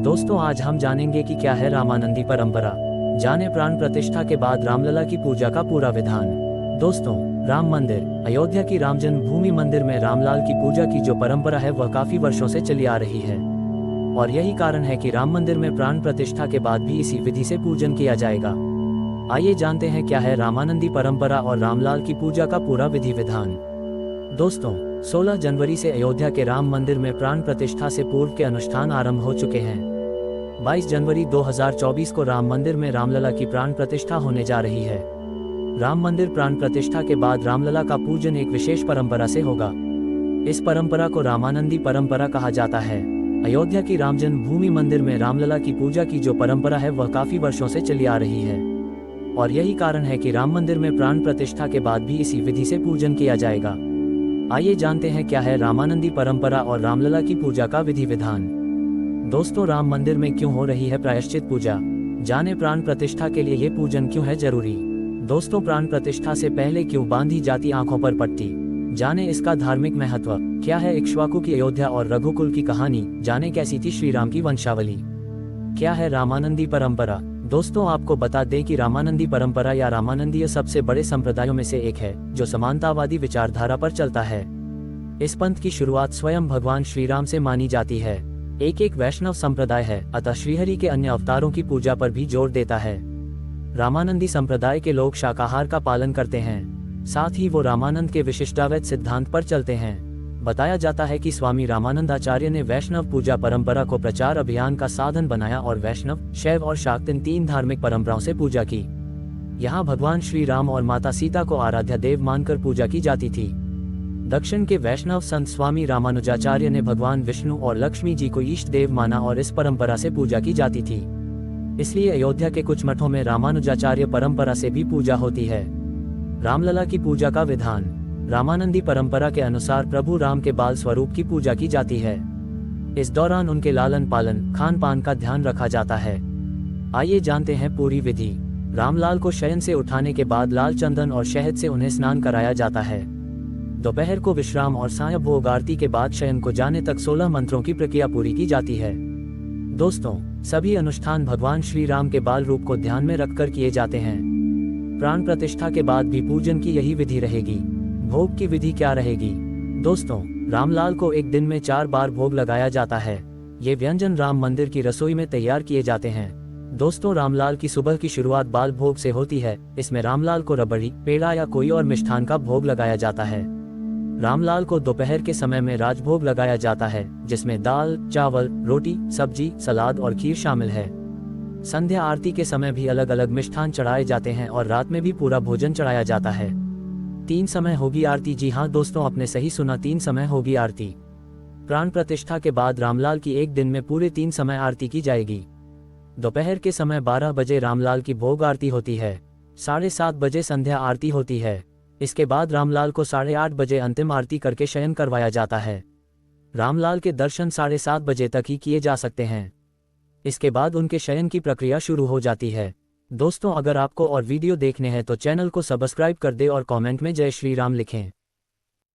दोस्तों आज हम जानेंगे कि क्या है रामानंदी परंपरा। जाने प्राण प्रतिष्ठा के बाद रामलला की पूजा का पूरा विधान। दोस्तों, राम मंदिर अयोध्या की राम जन्मभूमि मंदिर में रामलाल की पूजा की जो परंपरा है वह काफी वर्षों से चली आ रही है और यही कारण है कि राम मंदिर में प्राण प्रतिष्ठा के बाद भी इसी विधि से पूजन किया जाएगा। आइए जानते हैं क्या है रामानंदी परंपरा और रामलाल की पूजा का पूरा विधि विधान। दोस्तों, 16 जनवरी से अयोध्या के राम मंदिर में प्राण प्रतिष्ठा से पूर्व के अनुष्ठान आरंभ हो चुके हैं। 22 जनवरी 2024 को राम मंदिर में रामलला की प्राण प्रतिष्ठा होने जा रही है। राम मंदिर प्राण प्रतिष्ठा के बाद रामलला का पूजन एक विशेष परंपरा से होगा। इस परंपरा को रामानंदी परंपरा कहा जाता है। अयोध्या की राम जन्मभूमि मंदिर में रामलला की पूजा की जो परंपरा है वह काफी वर्षों से चली आ रही है और यही कारण है कि राम मंदिर में प्राण प्रतिष्ठा के बाद भी इसी विधि से पूजन किया जाएगा। आइए जानते हैं क्या है रामानंदी परंपरा और रामलला की पूजा का विधि विधान। दोस्तों, राम मंदिर में क्यों हो रही है प्रायश्चित पूजा? जाने प्राण प्रतिष्ठा के लिए ये पूजन क्यों है जरूरी। दोस्तों, प्राण प्रतिष्ठा से पहले क्यों बांधी जाती आंखों पर पट्टी? जाने इसका धार्मिक महत्व। क्या है इक्ष्वाकु की अयोध्या और रघुकुल की कहानी? जाने कैसी थी श्री राम की वंशावली। क्या है रामानंदी परंपरा? दोस्तों, आपको बता दें कि रामानंदी परंपरा या रामानंदीय सबसे बड़े संप्रदायों में से एक है जो समानतावादी विचारधारा पर चलता है। इस पंथ की शुरुआत स्वयं भगवान श्री राम से मानी जाती है। एक वैष्णव संप्रदाय है, अतः श्रीहरि के अन्य अवतारों की पूजा पर भी जोर देता है। रामानंदी संप्रदाय के लोग शाकाहार का पालन करते हैं, साथ ही वो रामानंद के विशिष्टाद्वैत सिद्धांत पर चलते हैं। बताया जाता है कि स्वामी रामानंदाचार्य ने वैष्णव पूजा परंपरा को प्रचार अभियान का साधन बनाया और वैष्णव, शैव और शाक्त इन 3 धार्मिक परंपराओं से पूजा की। यहाँ भगवान श्री राम और माता सीता को आराध्य देव मानकर पूजा की जाती थी। दक्षिण के वैष्णव संत स्वामी रामानुजाचार्य ने भगवान विष्णु और लक्ष्मी जी को इष्ट देव माना और इस परंपरा से पूजा की जाती थी। इसलिए अयोध्या के कुछ मठों में रामानुजाचार्य परंपरा से भी पूजा होती है। रामलला की पूजा का विधान। रामानंदी परंपरा के अनुसार प्रभु राम के बाल स्वरूप की पूजा की जाती है। इस दौरान उनके लालन पालन, खान पान का ध्यान रखा जाता है। आइए जानते हैं पूरी विधि। रामलाल को शयन से उठाने के बाद लाल चंदन और शहद से उन्हें स्नान कराया जाता है। दोपहर को विश्राम और सायं भोग आरती के बाद शयन को जाने तक 16 मंत्रों की प्रक्रिया पूरी की जाती है। दोस्तों, सभी अनुष्ठान भगवान श्री राम के बाल रूप को ध्यान में रखकर किए जाते हैं। प्राण प्रतिष्ठा के बाद भी पूजन की यही विधि रहेगी। भोग की विधि क्या रहेगी? दोस्तों, रामलाल को एक दिन में 4 बार भोग लगाया जाता है। ये व्यंजन राम मंदिर की रसोई में तैयार किए जाते हैं। दोस्तों, रामलाल की सुबह की शुरुआत बाल भोग से होती है। इसमें रामलाल को रबड़ी, पेड़ा या कोई और मिष्ठान का भोग लगाया जाता है। रामलाल को दोपहर के समय में राजभोग लगाया जाता है, जिसमें दाल, चावल, रोटी, सब्जी, सलाद और खीर शामिल है। संध्या आरती के समय भी अलग अलग मिष्ठान चढ़ाए जाते हैं और रात में भी पूरा भोजन चढ़ाया जाता है। 3 समय होगी आरती। जी हाँ दोस्तों, आपने सही सुना, 3 समय होगी आरती। प्राण प्रतिष्ठा के बाद रामलाल की एक दिन में पूरे 3 समय आरती की जाएगी। दोपहर के समय 12 बजे रामलाल की भोग आरती होती है। 7:30 बजे संध्या आरती होती है। इसके बाद रामलाल को 8:30 बजे अंतिम आरती करके शयन करवाया जाता है। रामलाल के दर्शन 7:30 बजे तक ही किए जा सकते हैं। इसके बाद उनके शयन की प्रक्रिया शुरू हो जाती है। दोस्तों, अगर आपको और वीडियो देखने हैं तो चैनल को सब्सक्राइब कर दे और कमेंट में जय श्री राम लिखें।